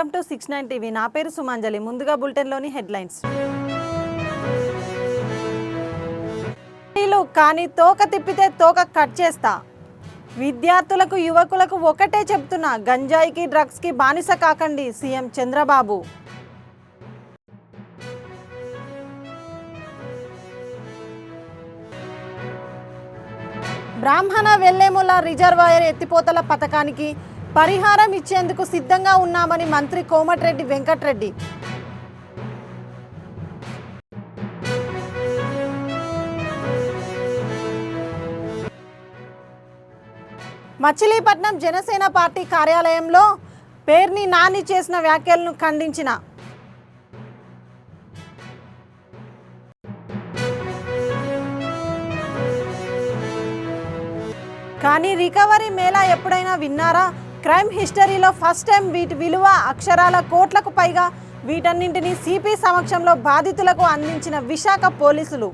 Welcome to 69 TV. నా పేరు సుమాంజలి. ముందుగా బులెటిన్లోని హెడ్లైన్స్. కానీ తోక తిప్పితే తోక కట్ చేస్తా. విద్యార్థులకు యువకులకు ఒకటే చెప్తున్నా, గంజాయికి డ్రగ్స్కి బానిస కాకండి సీఎం చంద్రబాబు. బ్రాహ్మణ వెల్లేముల రిజర్వాయర్ ఎత్తిపోతల పథకానికి పరిహారం ఇచ్చేందుకు సిద్ధంగా ఉన్నామని మంత్రి కోమటిరెడ్డి వెంకటరెడ్డి. మచిలీపట్నం జనసేన పార్టీ కార్యాలయంలో పేర్ని నాని చేసిన వ్యాఖ్యలను ఖండించిన కానీ రికవరీ మేళా ఎప్పుడైనా విన్నారా? క్రైమ్ హిస్టరీలో ఫస్ట్ టైం వీటి విలువ అక్షరాల కోట్లకు పైగా. వీటన్నింటినీ సిపి సమక్షంలో బాధితులకు అందించిన విశాఖ పోలీసులు.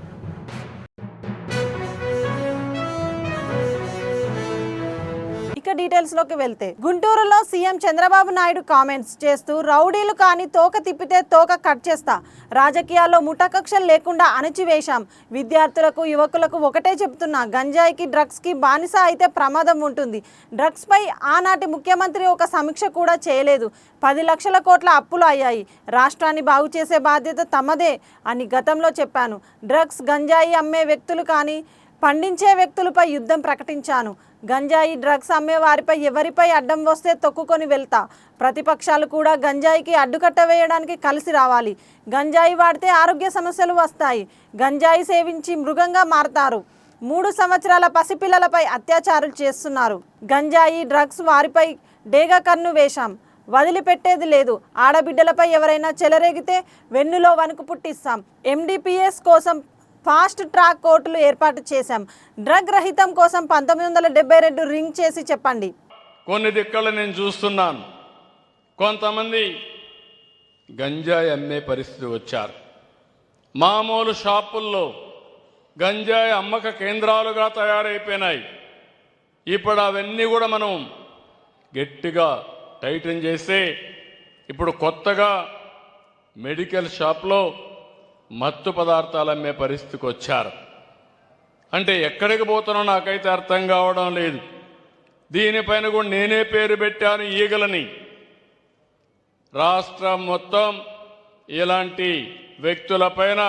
ఇక డీటెయిల్స్లోకి వెళ్తే, గుంటూరులో సీఎం చంద్రబాబు నాయుడు కామెంట్స్ చేస్తూ, రౌడీలు కానీ తోక తిప్పితే తోక కట్ చేస్తా. రాజకీయాల్లో ముఠాకక్షలు లేకుండా అణచివేశాం. విద్యార్థులకు యువకులకు ఒకటే చెప్తున్నా, గంజాయికి డ్రగ్స్కి బానిస అయితే ప్రమాదం ఉంటుంది. డ్రగ్స్పై ఆనాటి ముఖ్యమంత్రి ఒక సమీక్ష కూడా చేయలేదు. 10 లక్షల కోట్ల అప్పులు అయ్యాయి. రాష్ట్రాన్ని బాగు చేసే బాధ్యత తమదే అని గతంలో చెప్పాను. డ్రగ్స్ గంజాయి అమ్మే వ్యక్తులు కానీ పండించే వ్యక్తులపై యుద్ధం ప్రకటించాను. గంజాయి డ్రగ్స్ అమ్మే వారిపై ఎవరిపై అడ్డం వస్తే తొక్కుకొని వెళ్తా. ప్రతిపక్షాలు కూడా గంజాయికి అడ్డుకట్ట వేయడానికి కలిసి రావాలి. గంజాయి వాడితే ఆరోగ్య సమస్యలు వస్తాయి. గంజాయి సేవించి మృగంగా మారతారు. 3 సంవత్సరాల పసిపిల్లలపై అత్యాచారాలు చేస్తున్నారు. గంజాయి డ్రగ్స్ వారిపై డేగ కన్ను వేశాం. వదిలిపెట్టేది లేదు. ఆడబిడ్డలపై ఎవరైనా చెలరేగితే వెన్నులో వణుకు పుట్టిస్తాం. MDPS కోసం ఫాస్ట్ ట్రాక్ కోర్టులు ఏర్పాటు చేశాం. డ్రగ్ రహితం కోసం 1972 రింగ్ చేసి చెప్పండి. కొన్ని దిక్కలు నేను చూస్తున్నాను, కొంతమంది గంజాయి అమ్మే పరిస్థితి వచ్చారు. మామూలు షాపుల్లో గంజాయి అమ్మక కేంద్రాలుగా తయారైపోయినాయి. ఇప్పుడు అవన్నీ కూడా మనం గట్టిగా టైటన్ చేస్తే ఇప్పుడు కొత్తగా మెడికల్ షాప్లో మత్తు పదార్థాలు అమ్మే పరిస్థితికి వచ్చారు. అంటే ఎక్కడికి పోతున్నా నాకైతే అర్థం కావడం లేదు. దీనిపైన కూడా నేనే పేరు పెట్టాను, ఈగలని. రాష్ట్రం మొత్తం ఇలాంటి వ్యక్తులపైన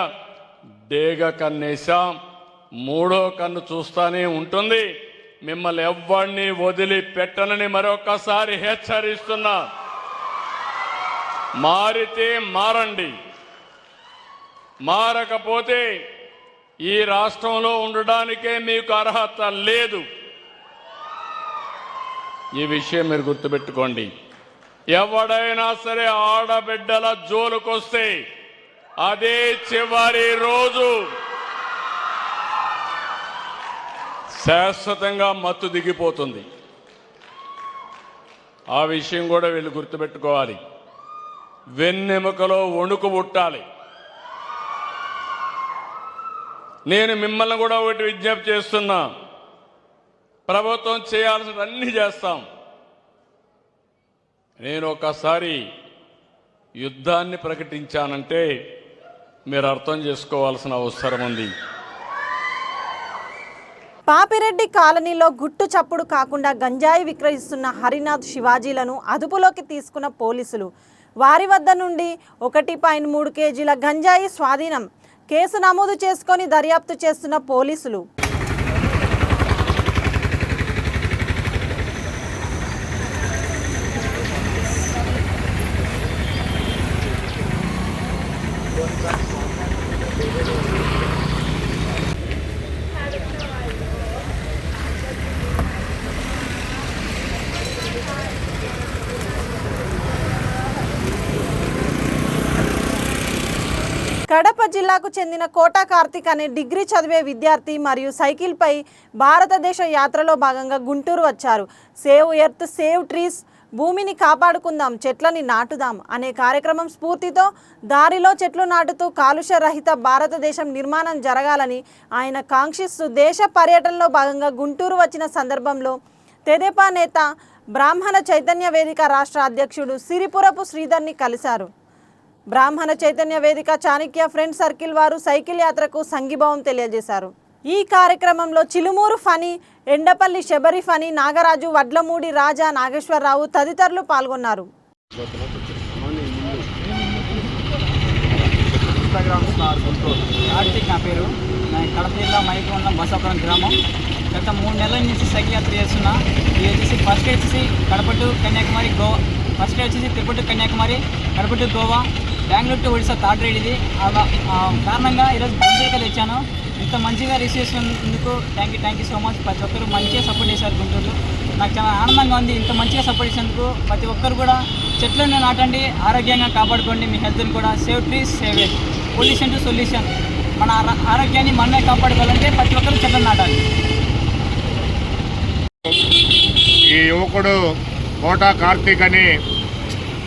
డేగ కన్నేశాం. 3వ కన్ను చూస్తానే ఉంటుంది. మిమ్మల్ని ఎవ్వరిని వదిలిపెట్టనని మరొకసారి హెచ్చరిస్తున్నా. మారితే మారండి, మారకపోతే ఈ రాష్ట్రంలో ఉండడానికే మీకు అర్హత లేదు. ఈ విషయం మీరు గుర్తుపెట్టుకోండి. ఎవడైనా సరే ఆడబిడ్డల జోలుకొస్తే అదే చివరి రోజు. శాశ్వతంగా మత్తు దిగిపోతుంది. ఆ విషయం కూడా వీళ్ళు గుర్తుపెట్టుకోవాలి. వెన్నెముకలో వణుకు పుట్టాలి. నేను మిమ్మల్ని కూడా ఒకటి విజ్ఞప్తి చేస్తున్నా, ప్రభుత్వం చేయాల్సిన అన్ని చేస్తాం. నేను ఒకసారి యుద్ధాన్ని ప్రకటించానంటే మీరు అర్థం చేసుకోవాల్సిన అవసరం ఉంది. పాపిరెడ్డి కాలనీలో గుట్టు చప్పుడు కాకుండా గంజాయి విక్రయిస్తున్న హరినాథ్ శివాజీలను అదుపులోకి తీసుకున్న పోలీసులు. వారి వద్ద నుండి 1.3 కేజీల గంజాయి స్వాధీనం. కేసు నమోదు చేసుకొని దర్యాప్తు చేస్తున్న పోలీసులు. కడప జిల్లాకు చెందిన కోటా కార్తిక్ అనే డిగ్రీ చదివే విద్యార్థి మరియు సైకిల్పై భారతదేశ యాత్రలో భాగంగా గుంటూరు వచ్చారు. సేవ్ ఎర్త్ సేవ్ ట్రీస్, భూమిని కాపాడుకుందాం, చెట్లని నాటుదాం అనే కార్యక్రమం స్ఫూర్తితో దారిలో చెట్లు నాటుతూ కాలుష్య రహిత భారతదేశం నిర్మాణం జరగాలని ఆయన కాంక్షిస్తూ దేశ పర్యటనలో భాగంగా గుంటూరు వచ్చిన సందర్భంలో తెదేపా నేత బ్రాహ్మణ చైతన్య వేదిక రాష్ట్ర అధ్యక్షుడు సిరిపురపు శ్రీధర్ని కలిశారు. బ్రాహ్మణ చైతన్య వేదిక చాణక్య ఫ్రెండ్ సర్కిల్ వారు సైకిల్ యాత్రకు సంఘీభావం తెలియజేశారు. ఈ కార్యక్రమంలో చిలుమూరు ఫణి, ఎండపల్లి శబరి ఫణి, నాగరాజు, వడ్లమూడి రాజా, నాగేశ్వరరావు తదితరులు పాల్గొన్నారు. కార్తీక్ నా పేరు. నేను కడప జిల్లా మైకొండ బసాపురం గ్రామం. గత 3 నెలల నుంచి సైకిల్ యాత్ర చేస్తున్నా. ఇది వచ్చేసి ఫస్ట్ వచ్చేసి కడప టు కన్యాకుమారి, గోవా. ఫస్ట్ వచ్చేసి Tirupati Kanyakumari, Kadapa to Goa, Bengaluru to Odisha third ride ఇది. కారణంగా ఈరోజు గుంటూరుకి తెచ్చాను. ఇంత మంచిగా రిసీవ్ చేసినందుకు థ్యాంక్ యూ సో మచ్. ప్రతి ఒక్కరు మంచిగా సపోర్ట్ చేశారు గుంటూరులో. నాకు చాలా ఆనందంగా ఉంది. ఇంత మంచిగా సపోర్ట్ చేసినందుకు ప్రతి ఒక్కరు కూడా చెట్లను నాటండి, ఆరోగ్యంగా కాపాడుకోండి. మీ హెల్త్ని కూడా save trees save it, pollution to solution. మన ఆరోగ్యాన్ని మనమే కాపాడుకోవాలంటే ప్రతి ఒక్కరు చెట్లను నాటాలి. ఈ యువకుడు కోట కార్తీక్ అని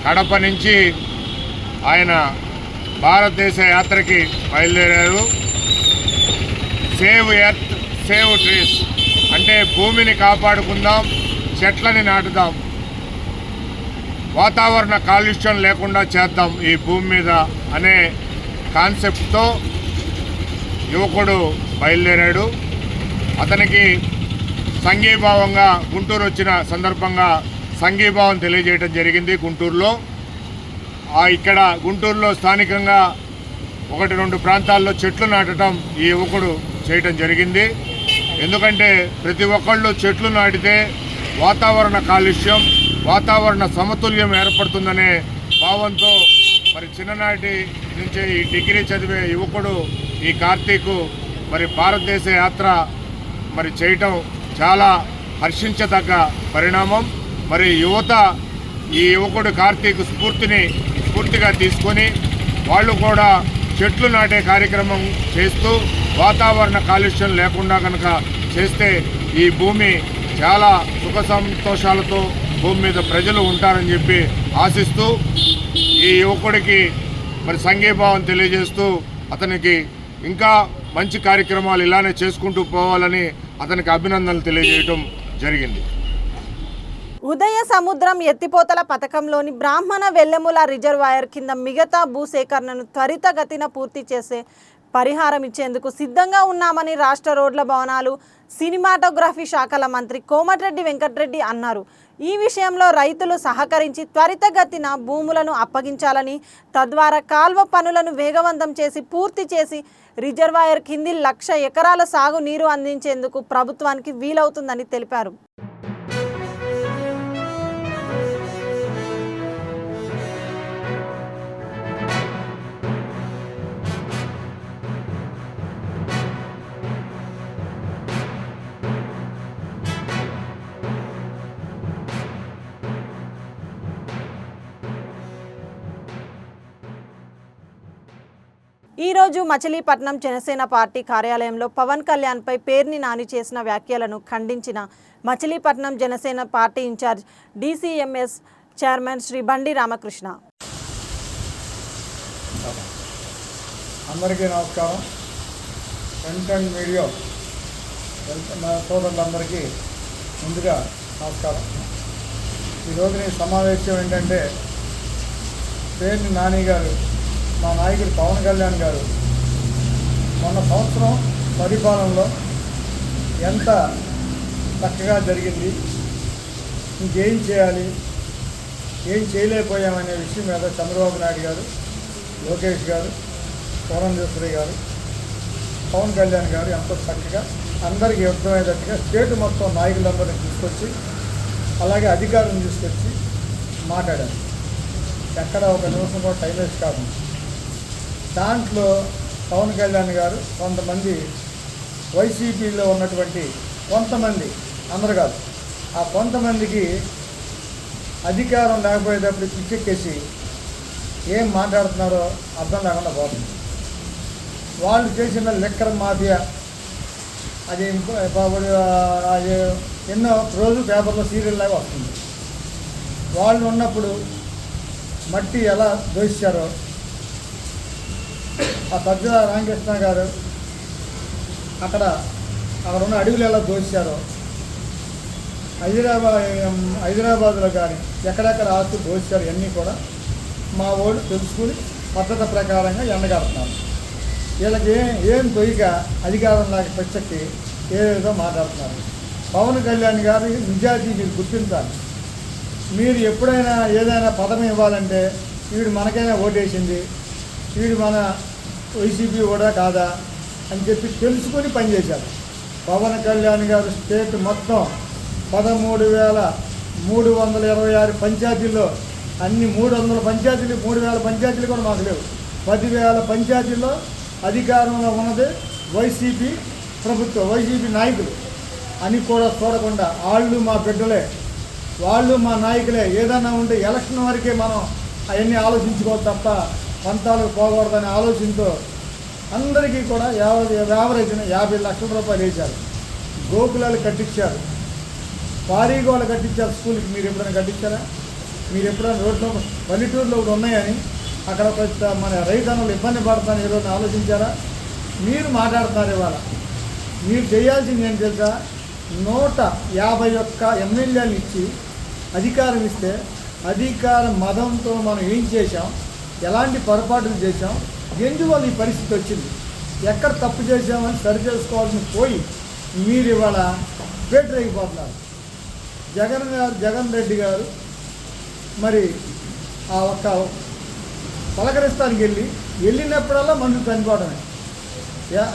కడప నుంచి ఆయన భారతదేశ యాత్రకి బయలుదేరారు. సేవ్ ఎర్త్ సేవ్ ట్రీస్ అంటే భూమిని కాపాడుకుందాం, చెట్లని నాటుదాం, వాతావరణ కాలుష్యం లేకుండా చేద్దాం ఈ భూమి మీద అనే కాన్సెప్ట్తో యువకుడు బయలుదేరాడు. అతనికి సంఘీభావంగా గుంటూరు వచ్చిన సందర్భంగా సంఘీభావం తెలియజేయడం జరిగింది. గుంటూరులో ఇక్కడ గుంటూరులో స్థానికంగా 1-2 ప్రాంతాల్లో చెట్లు నాటడం ఈ యువకుడు చేయటం జరిగింది. ఎందుకంటే ప్రతి ఒక్కళ్ళు చెట్లు నాటితే వాతావరణ కాలుష్యం, వాతావరణ సమతుల్యం ఏర్పడుతుందనే భావంతో మరి చిన్ననాటి నుంచే ఈ డిగ్రీ చదివే యువకుడు ఈ కార్తీక్ మరి భారతదేశ యాత్ర మరి చేయటం చాలా హర్షించదగ్గ పరిణామం. మరి యువత ఈ యువకుడు కార్తీక్ స్ఫూర్తిగా తీసుకొని వాళ్ళు కూడా చెట్లు నాటే కార్యక్రమం చేస్తూ వాతావరణ కాలుష్యం లేకుండా కనుక చేస్తే ఈ భూమి చాలా సుఖ సంతోషాలతో భూమి మీద ప్రజలు ఉంటారని చెప్పి ఆశిస్తూ ఈ యువకుడికి మరి సంఘీభావం తెలియజేస్తూ అతనికి ఇంకా మంచి కార్యక్రమాలు ఇలానే చేసుకుంటూ పోవాలని అతనికి అభినందనలు తెలియజేయడం జరిగింది. ఉదయ సముద్రం ఎత్తిపోతల పథకంలోని బ్రాహ్మణ వెల్లెముల రిజర్వాయర్ కింద మిగతా భూసేకరణను త్వరితగతిన పూర్తి చేసే పరిహారం ఇచ్చేందుకు సిద్ధంగా ఉన్నామని రాష్ట్ర రోడ్ల భవనాలు, సినిమాటోగ్రఫీ శాఖల మంత్రి కోమటిరెడ్డి వెంకటరెడ్డి అన్నారు. ఈ విషయంలో రైతులు సహకరించి త్వరితగతిన భూములను అప్పగించాలని, తద్వారా కాల్వ పనులను వేగవంతం చేసి పూర్తి చేసి రిజర్వాయర్ కింది 1,00,000 ఎకరాల సాగు నీరు అందించేందుకు ప్రభుత్వానికి వీలవుతుందని తెలిపారు. ఈరోజు మచిలీపట్నం జనసేన పార్టీ కార్యాలయంలో పవన్ కళ్యాణ్పై పేర్ని నాని చేసిన వ్యాఖ్యలను ఖండించిన Machilipatnam Janasena party incharge DCMS chairman Shri Bandi Ramakrishna. అందరికీ నమస్కారం. ప్రింట్ అండ్ మీడియా సోదరులందరికీ ముందుగా నమస్కారం. ఈరోజు ఈ సమావేశం ఏంటంటే పేర్ని నాని గారు, మా నాయకుడు పవన్ కళ్యాణ్ గారు మొన్న సంవత్సరం పరిపాలనలో ఎంత చక్కగా జరిగింది, ఇంకేం చేయాలి, ఏం చేయలేకపోయామనే విషయం మీద చంద్రబాబు నాయుడు గారు, లోకేష్ గారు, పురంధేశ్వరి గారు, పవన్ కళ్యాణ్ గారు ఎంతో చక్కగా అందరికీ అర్థమయ్యేటట్టుగా స్టేట్ మొత్తం నాయకులందరినీ తీసుకొచ్చి అలాగే అధికారులను తీసుకొచ్చి మాట్లాడారు. ఎక్కడ ఒక నిమిషం కూడా టైం వేస్ట్ కాదు. దాంట్లో పవన్ కళ్యాణ్ గారు కొంతమంది వైసీపీలో ఉన్నటువంటి కొంతమంది, అందరు కాదు, ఆ కొంతమందికి అధికారం లేకపోయేటప్పుడు పిచ్చెక్కేసి ఏం మాట్లాడుతున్నారో అర్థం లేకుండా పోతుంది. వాళ్ళు చేసిన లిక్కర్ మాఫియా అది ఎన్నో రోజు పేపర్లో సీరియల్ లాగా వస్తుంది. వాళ్ళు ఉన్నప్పుడు మట్టి ఎలా దోశారో, ఆ సజ్జల రామకృష్ణ గారు అక్కడ ఉన్న అడవులు ఎలా దోశారో, హైదరాబాద్లో కానీ ఎక్కడెక్కడ ఆస్తులు దోచారు ఇవన్నీ కూడా మా వాళ్ళు తెలుసుకుని పద్ధతి ప్రకారంగా ఎండగడుతున్నారు. వీళ్ళకి ఏం తొయ్యక అధికారం లాగా పెచ్చకి ఏదో మాట్లాడుతున్నారు. పవన్ కళ్యాణ్ గారు నిజాయితీ మీరు గుర్తించాలి. మీరు ఎప్పుడైనా ఏదైనా పదవి ఇవ్వాలంటే వీడు మనకైనా ఓటేసింది, వీడు మన వైసీపీ కూడా కాదా అని చెప్పి తెలుసుకొని పనిచేశారు. పవన్ కళ్యాణ్ గారు స్టేట్ మొత్తం 13,326 పంచాయతీల్లో అన్ని 300 పంచాయతీలు 3,000 పంచాయతీలు కూడా మాకు లేవు. 10,000 పంచాయతీల్లో అధికారంలో ఉన్నది వైసీపీ ప్రభుత్వం, వైసీపీ నాయకులు అని కూడా చూడకుండా వాళ్ళు మా బిడ్డలే, వాళ్ళు మా నాయకులే. ఏదైనా ఉంటే ఎలక్షన్ వరకే మనం అవన్నీ ఆలోచించుకోవాలి తప్ప పంతాలకు పోకూడదనే ఆలోచనతో అందరికీ కూడా యావరేజ్న 50 లక్షల రూపాయలు వేశారు. గోకులాలు కట్టించారు, పారీగోళ్ళు కట్టించారు. స్కూల్కి మీరు ఎప్పుడైనా కట్టించారా? మీరు ఎప్పుడైనా రోడ్లో పల్లెటూరులో ఒకటి ఉన్నాయని అక్కడ మన రైతన్నులు ఇబ్బంది పడతాను ఈరోజు ఆలోచించారా? మీరు మాట్లాడుతున్నారు. ఇవాళ మీరు చేయాల్సింది ఏం తెలుసా? 151 ఎమ్మెల్యేలు ఇచ్చి అధికారం ఇస్తే అధికార మదంతో మనం ఏం చేశాం, ఎలాంటి పొరపాట్లు చేశాం, ఎందువల్ల ఈ పరిస్థితి వచ్చింది, ఎక్కడ తప్పు చేశామని సరి చేసుకోవాల్సిన పోయి మీరు ఇవాళ పేటరైపోతున్నారు. జగన్ రెడ్డి గారు మరి ఆ ఒక్క పలకరిస్తానికి వెళ్ళినప్పుడల్లా మనుషులు చనిపోవడమే.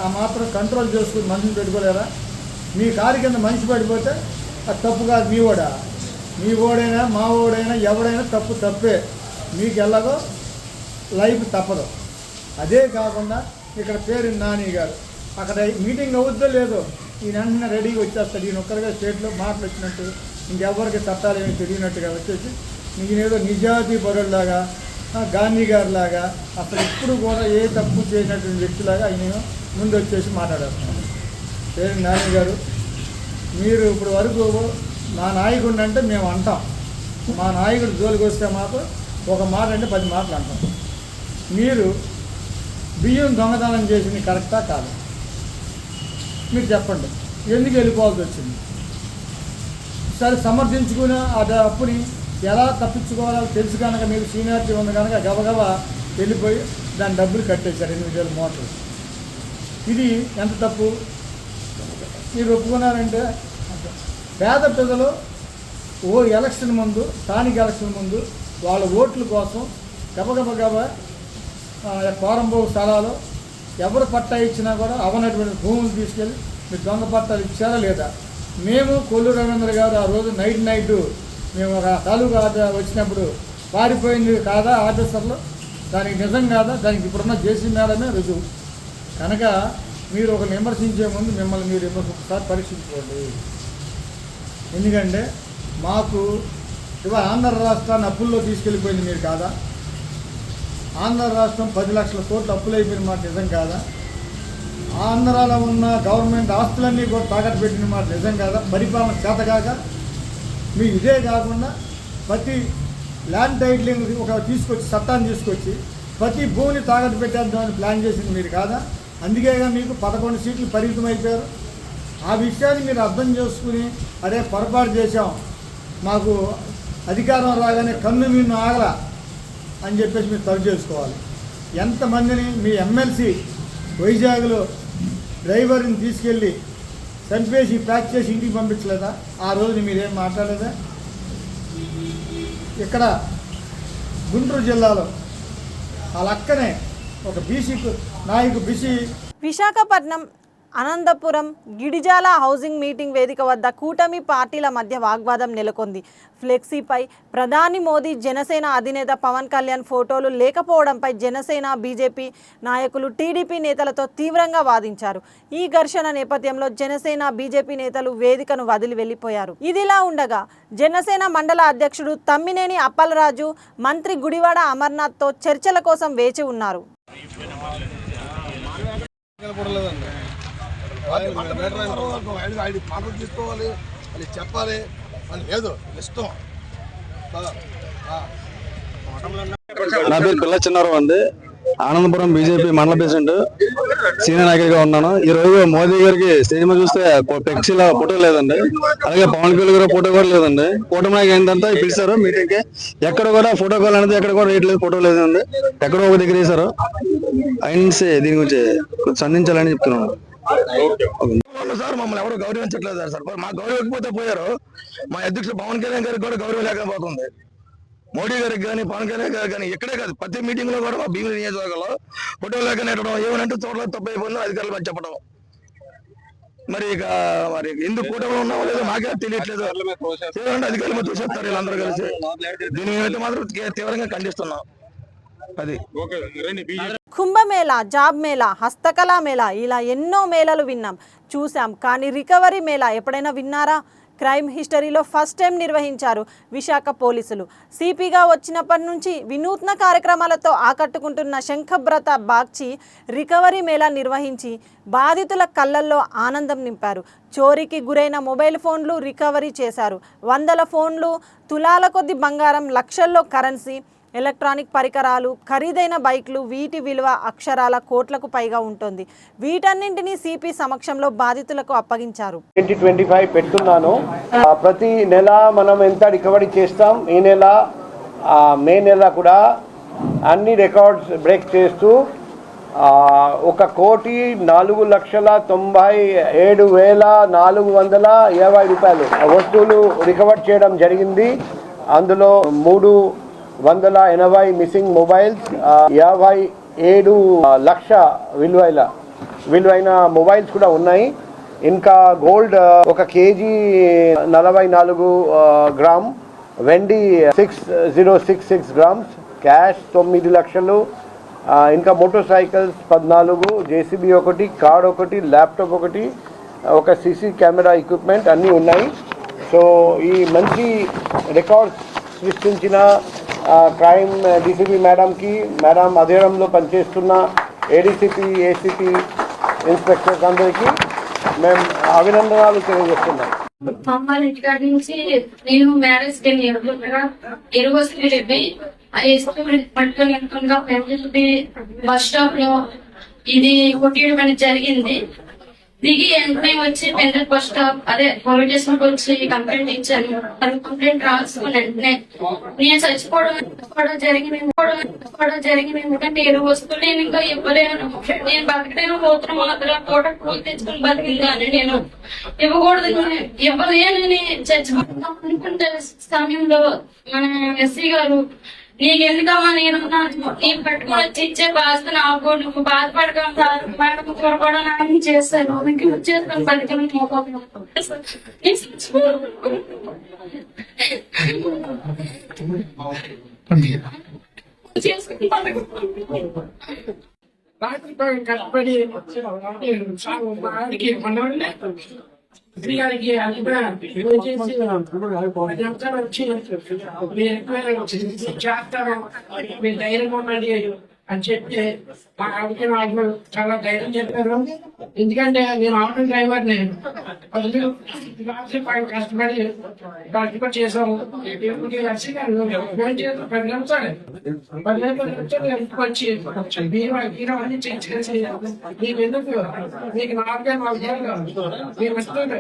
ఆ మాత్రం కంట్రోల్ చేసుకుని మనుషులు పెట్టుకోలేరా? మీ కారు కింద మనిషి పడిపోతే అది తప్పు కాదు. మీ ఓడైనా మా ఓడైనా ఎవడైనా తప్పే. మీకు ఎలాగో లైఫ్ తప్పదు. అదే కాకుండా ఇక్కడ పేరు నాని గారు అక్కడ మీటింగ్ అవుద్దో లేదో ఈయన వెంటనే రెడీగా వచ్చేస్తాడు. ఈయన ఒక్కరిగా స్టేట్లో మాటలు వచ్చినట్టు, ఇంకెవరికి చట్టాలు ఏమి తెలియనట్టుగా వచ్చేసి ఈయనేదో నిజాయితీ పరుడులాగా, గాంధీ గారిలాగా అసలు ఎప్పుడు కూడా ఏ తప్పు చేయనటువంటి వ్యక్తిలాగా ఆయన ముందు వచ్చేసి మాట్లాడేస్తున్నాడు. పేరు నాని గారు, మీరు ఇప్పుడు వరకు మా నాయకుడిని అంటే మేము అంటాం, మా నాయకుడు జోలికి వస్తే మాత్రం ఒక మాట అంటే 10 మాటలు అంటాం. మీరు బియ్యం దొంగతనం చేసింది కరెక్టా కాదు? మీరు చెప్పండి. ఎందుకు వెళ్ళిపోవాల్సి వచ్చింది? సరే సమర్థించుకుని అది అప్పుని ఎలా తప్పించుకోవాలో తెలుసు కనుక మీకు సీనియారిటీ ఉంది కనుక గబగబా వెళ్ళిపోయి దాని డబ్బులు కట్టేశారు 8,000 మోటార్లు. ఇది ఎంత తప్పు? మీరు ఒప్పుకున్నారంటే పేద ప్రజలు ఎలక్షన్ ముందు, స్థానిక ఎలక్షన్ ముందు వాళ్ళ ఓట్ల కోసం గబగబా కోరంబో స్థలాలు ఎవరు పట్టా ఇచ్చినా కూడా అవనటువంటి భూములు తీసుకెళ్ళి మీరు దొంగ పట్టాలు ఇచ్చారా లేదా? మేము కొల్లు రవీంద్ర గారు ఆ రోజు నైట్ మేము ఒక తాలూకా వచ్చినప్పుడు పారిపోయింది కాదా ఆఫీసర్లు, దానికి నిజం కాదా? దానికి ఇప్పుడున్న జేసీ మేడమే రుజువు. కనుక మీరు ఒక విమర్శించే ముందు మిమ్మల్ని మీరు ఒకసారి పరీక్షించుకోండి. ఎందుకంటే మాకు ఇవాళ ఆంధ్ర రాష్ట్రాన్ని అప్పుల్లో తీసుకెళ్ళిపోయింది మీరు కాదా? ఆంధ్ర రాష్ట్రం 10 లక్షల కోట్లు అప్పులైపోయిన మాట నిజం కాదా? ఆంధ్రాలో ఉన్న గవర్నమెంట్ ఆస్తులన్నీ కూడా తాకట్టు పెట్టిన మాట నిజం కాదా? పరిపాలన చేతగాక మీకు ఇదే కాకుండా ప్రతి ల్యాండ్ టైటిలింగ్ ఒక చట్టాన్ని తీసుకొచ్చి ప్రతి భూమిని తాకట్టు పెట్టేద్దామని ప్లాన్ చేసింది మీరు కాదా? అందుకేగా మీకు 11 సీట్లు పరిమితం అయిపోయారు. ఆ విషయాన్ని మీరు అర్థం చేసుకుని అదే పొరపాటు చేశాం, మాకు అధికారం రాగానే కన్ను మీను ఆగలా అని చెప్పేసి మీరు తప్పు చేసుకోవాలి. ఎంతమందిని మీ ఎమ్మెల్సీ వైజాగ్లో డ్రైవర్ని తీసుకెళ్ళి చంపేసి ప్యాక్ చేసి ఇంటికి పంపించలేదా? ఆ రోజు మీరేం మాట్లాడలేదా? ఇక్కడ గుంటూరు జిల్లాలో వాళ్ళ అక్కనే ఒక బీసీ నాయకు విశాఖపట్నం అనంతపురం గిడిజాల హౌసింగ్ మీటింగ్ వేదిక వద్ద కూటమి పార్టీల మధ్య వాగ్వాదం నెలకొంది. ఫ్లెక్సీపై ప్రధాని మోదీ, జనసేన అధినేత పవన్ కళ్యాణ్ ఫోటోలు లేకపోవడంపై జనసేన, బీజేపీ నాయకులు టీడీపీ నేతలతో తీవ్రంగా వాదించారు. ఈ ఘర్షణ నేపథ్యంలో జనసేన, బీజేపీ నేతలు వేదికను వదిలి వెళ్లిపోయారు. ఇదిలా ఉండగా జనసేన మండల అధ్యక్షుడు తమ్మినేని అప్పలరాజు మంత్రి గుడివాడ అమర్నాథ్తో చర్చల కోసం వేచి ఉన్నారు. తీసుకోవాలి, అది చెప్పాలి, అది లేదు ఇష్టం. నా పేరు పిల్ల చిన్నారావు అండి. ఆనందపురం బీజేపీ మండల ప్రెసిడెంట్ సీనియర్ నాయకుడిగా ఉన్నాను. ఈ రోజు మోదీ గారికి స్టేజ్ మీద చూస్తే ఫ్లెక్సీల ఫోటో లేదండి, అలాగే పవన్ కళ్యాణ్ గారి ఫోటో కూడా లేదండి. కూటమి నాయకు ఏంటంటే పిలిచారు మీటింగ్ కి, ఎక్కడ కూడా ఫోటో కాల్ అనేది ఎక్కడ కూడా రేట్లేదు, ఫోటో లేదండి, ఎక్కడో ఒక దగ్గర వేశారు. అయినసి దీని గురించి సంధించాలని చెప్తున్నాను. సార్ మమ్మల్ని ఎవరు గౌరవించట్లేదు సార్, మా గౌరవించకపోతే పోయారు. మా అధ్యక్షుడు పవన్ కళ్యాణ్ గారికి కూడా గౌరవం లేకపోతుంది. మోడీ గారికి కానీ పవన్ కళ్యాణ్ గారికి కానీ ఎక్కడే కాదు, ప్రతి మీటింగ్ లో కూడా మా భీమిలి నియోజకవర్గంలో ఫోటో లేక నెట్టడం, ఏమనంటే చోట్ల తప్పు అయిపోయిందో అధికారులు అని చెప్పడం. మరి ఎందుకు కూటమిలో ఉన్నామో లేదో మాకే తెలియట్లేదు. అధికారులు మీద చూసేస్తారు వీళ్ళందరూ కలిసి. దీని మీద మాత్రం తీవ్రంగా ఖండిస్తున్నాం. అది కుంభమేళా, జాబ్ మేళా, హస్తకళా మేళా, ఇలా ఎన్నో మేళాలు విన్నాం, చూసాం. కానీ రికవరీ మేళా ఎప్పుడైనా విన్నారా? క్రైమ్ హిస్టరీలో ఫస్ట్ టైం నిర్వహించారు విశాఖ పోలీసులు. సిపిగా వచ్చినప్పటి నుంచి వినూత్న కార్యక్రమాలతో ఆకట్టుకుంటున్న శంఖబ్రత బాగ్చి రికవరీ మేళా నిర్వహించి బాధితుల కళ్ళల్లో ఆనందం నింపారు. చోరీకి గురైన మొబైల్ ఫోన్లు రికవరీ చేశారు. వందల ఫోన్లు, తులాల కొద్ది బంగారం, లక్షల్లో కరెన్సీ, ఎలక్ట్రానిక్ పరికరాలు, ఖరీదైన బైక్లు, వీటి విలువ అక్షరాల కోట్లకు పైగా ఉంటుంది. వీటన్నింటినీ సిపి సమక్షంలో బాధితులకు అప్పగించారు. 2025 పెడుతున్నాను. ప్రతి నెల మనం ఎంత రికవరీ చేస్తాం, ఈ నెల మే నెల కూడా అన్ని రికార్డ్స్ బ్రేక్ చేస్తూ 1,97,420 రూపాయలు వస్తువులు రికవర్ చేయడం జరిగింది. అందులో 380 మిస్సింగ్ మొబైల్స్, 57 లక్ష విలువైన మొబైల్స్ కూడా ఉన్నాయి. ఇంకా గోల్డ్ 1 కేజీ 44 గ్రామ్, వెండి 6066 గ్రామ్స్, క్యాష్ 9 లక్షలు, ఇంకా motor cycles 14, JCB 1, car 1, laptop 1, ఒక సీసీ కెమెరా ఎక్విప్మెంట్ అన్నీ ఉన్నాయి. సో ఈ మంచి రికార్డ్స్ సృష్టించిన క్రైమ్ డీసీపీ మేడంకి, మేడం అధీనంలో పనిచేస్తున్న ఏడీసీపీ, ఏసీపీ, ఇన్స్పెక్టర్స్ అందరికీ మేము అభినందనలు తెలియజేస్తున్నాం. అమ్మాయి ఇంటికాడ నుంచి నేను మ్యారేజ్ కి పట్టుకుని బస్ స్టాప్ లో ఇది కొట్టేయడం అనేది జరిగింది. దిగి వెంటనే వచ్చి పెందర్ బస్ స్టాప్ పోలీస్ స్టేషన్ వచ్చి కంప్లైంట్ ఇచ్చాను. కంప్లైంట్ రాసుకుని వెంటనే నేను చచ్చిపోవడం జరిగింది. ఎందుకంటే ఏ వస్తువులు నేను ఇంకా ఇవ్వలేను, నేను బతకలేను, పోతున్న మాత్రం పూట కూలి తెచ్చుకుని బతికిందా అని నేను ఇవ్వకూడదు, ఇవ్వలేనని చచ్చిపోతాం అనుకుంటే సమయంలో మన ఎస్సీ గారు నీకు ఎందుకమ్మా నేను పెట్టుకుని వచ్చి ఇచ్చే బాధ నాకు, నువ్వు బాధపడక మేడం కూడా నాన్ని చేస్తాను చేసుకొని బతికలు రాత్రి కష్టపడి గారికి చేస్తాను, మీరు ధైర్యం ఉన్నది అని చెప్తే మా ఆవిడకి నాకు చాలా ధైర్యం చెప్పారు. ఎందుకంటే నేను ఆటో డ్రైవర్ని, కష్టపడి చేసాము. పది నిమిషాలు వచ్చి మీరు అన్ని చేసి మీకు ఎందుకు, మీకు నాకే మీరు వస్తుంది,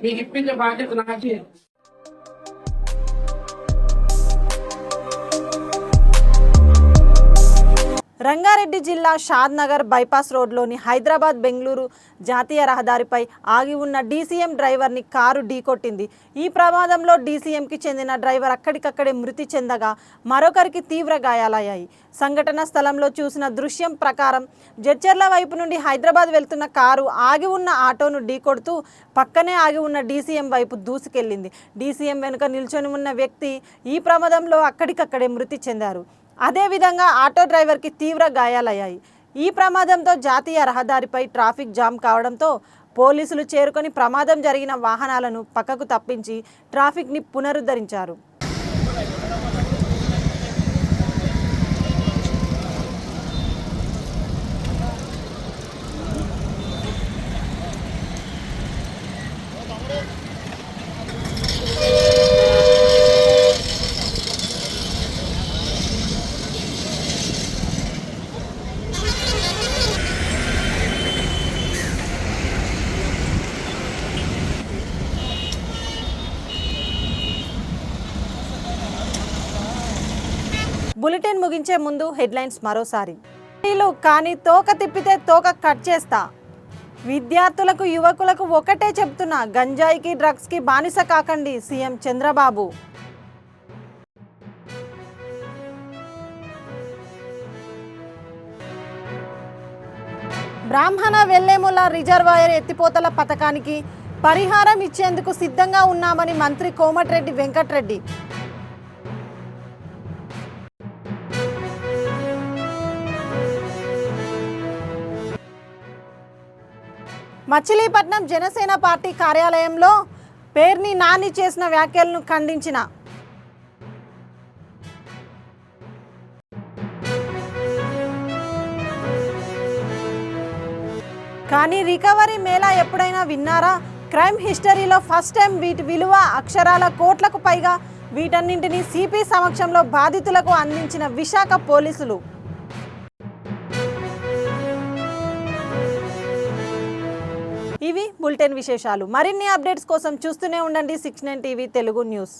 మీకు ఇప్పించే బాధ్యత నాకే. రంగారెడ్డి జిల్లా షాద్ నగర్ బైపాస్ రోడ్లోని హైదరాబాద్ బెంగళూరు జాతీయ రహదారిపై ఆగి ఉన్న డీసీఎం డ్రైవర్ని కారు ఢీకొట్టింది. ఈ ప్రమాదంలో డీసీఎంకి చెందిన డ్రైవర్ అక్కడికక్కడే మృతి చెందగా మరొకరికి తీవ్ర గాయాలయ్యాయి. సంఘటన స్థలంలో చూసిన దృశ్యం ప్రకారం జడ్చర్ల వైపు నుండి హైదరాబాద్ వెళ్తున్న కారు ఆగి ఉన్న ఆటోను ఢీకొడుతూ పక్కనే ఆగి ఉన్న డీసీఎం వైపు దూసుకెళ్లింది. డీసీఎం వెనుక నిల్చొని ఉన్న వ్యక్తి ఈ ప్రమాదంలో అక్కడికక్కడే మృతి చెందారు. అదేవిధంగా ఆటో డ్రైవర్కి తీవ్ర గాయాలయ్యాయి. ఈ ప్రమాదంతో జాతీయ రహదారిపై ట్రాఫిక్ జామ్ కావడంతో పోలీసులు చేరుకొని ప్రమాదం జరిగిన వాహనాలను పక్కకు తప్పించి ట్రాఫిక్ని పునరుద్ధరించారు. ముగించే ముందు హెడ్లైన్స్ మరోసారి. కానీ తోక తిప్పితే తోక కట్ చేస్తా. విద్యార్థులకు యువకులకు ఒకటే చెప్తున్నా, గంజాయికి డ్రగ్స్కి బానిస కాకండి సీఎం చంద్రబాబు. బ్రాహ్మణ వెల్లేముల రిజర్వాయర్ ఎత్తిపోతల పథకానికి పరిహారం ఇచ్చేందుకు సిద్ధంగా ఉన్నామని మంత్రి కోమటిరెడ్డి వెంకటరెడ్డి. మచిలీపట్నం జనసేన పార్టీ కార్యాలయంలో పేర్ని నాని చేసిన వ్యాఖ్యలను ఖండించిన కానీ రికవరీ మేళా ఎప్పుడైనా విన్నారా? క్రైమ్ హిస్టరీలో ఫస్ట్ టైం వీటి విలువ అక్షరాల కోట్లకు పైగా. వీటన్నింటినీ సిపి సమక్షంలో బాధితులకు అందించిన విశాఖ పోలీసులు. ఇవి బులెటిన్ విశేషాలు. మరిన్ని అప్డేట్స్ కోసం చూస్తూనే ఉండండి 69 టీవీ తెలుగు న్యూస్.